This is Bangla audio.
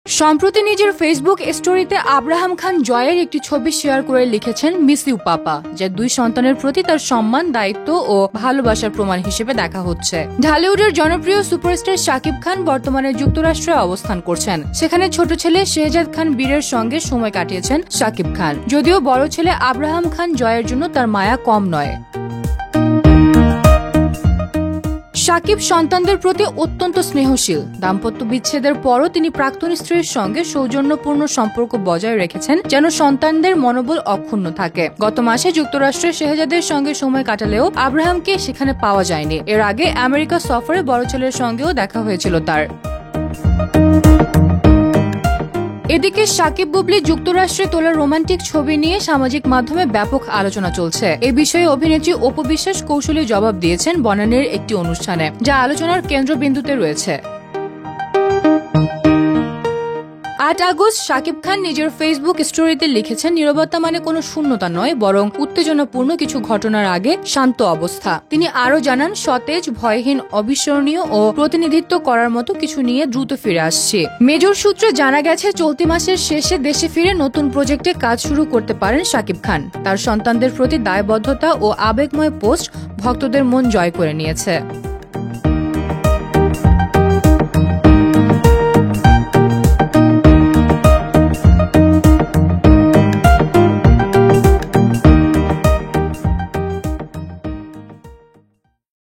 সম্প্রতি নিজের ফেসবুক স্টোরিতে আব্রাহাম খান জয়ের একটি ছবি শেয়ার করে লিখেছেন মিস ইউ পাপা, যা দুই সন্তানের প্রতি তার সম্মান, দায়িত্ব ও ভালোবাসার প্রমাণ হিসেবে দেখা হচ্ছে। ঢালিউডের জনপ্রিয় সুপারস্টার শাকিব খান বর্তমানে যুক্তরাষ্ট্রে অবস্থান করছেন। সেখানে ছোট ছেলে শেহজাদ খান বীরের সঙ্গে সময় কাটিয়েছেন শাকিব খান। যদিও বড় ছেলে আব্রাহাম খান জয়ের জন্য তার মায়া কম নয়। শাকিব সন্তানদের প্রতি অত্যন্ত স্নেহশীল। দাম্পত্য বিচ্ছেদের পরও তিনি প্রাক্তন স্ত্রীর সঙ্গে সৌজন্যপূর্ণ সম্পর্ক বজায় রেখেছেন, যেন সন্তানদের মনোবল অক্ষুণ্ণ থাকে। গত মাসে যুক্তরাষ্ট্রে শেহজাদের সঙ্গে সময় কাটালেও আব্রাহামকে সেখানে পাওয়া যায়নি। এর আগে আমেরিকা সফরে বড় ছেলের সঙ্গেও দেখা হয়েছিল তার। এদিকে শাকিব বুবলি যুক্তরাষ্ট্রে তোলা রোমান্টিক ছবি নিয়ে সামাজিক মাধ্যমে ব্যাপক আলোচনা চলছে। এ বিষয়ে অভিনেত্রী অপু বিশ্বাস কৌশলী জবাব দিয়েছেন বনানীর একটি অনুষ্ঠানে, যা আলোচনার কেন্দ্রবিন্দুতে রয়েছে। 8 আগস্ট শাকিব খান নিজের ফেসবুক স্টোরিতে লিখেছেন, নীরবতা মানে কোনো শূন্যতা নয়, বরং উত্তেজনাপূর্ণ কিছু ঘটনার আগে শান্ত অবস্থা। তিনি আরও জানান, সতেজ, ভয়হীন, অবিস্মরণীয় ও প্রতিনিধিত্ব করার মতো কিছু নিয়ে দ্রুত ফিরে আসছে। মেজর সূত্রে জানা গেছে, চলতি মাসের শেষে দেশে ফিরে নতুন প্রজেক্টে কাজ শুরু করতে পারেন শাকিব খান। তার সন্তানদের প্রতি দায়বদ্ধতা ও আবেগময় পোস্ট ভক্তদের মন জয় করে নিয়েছে।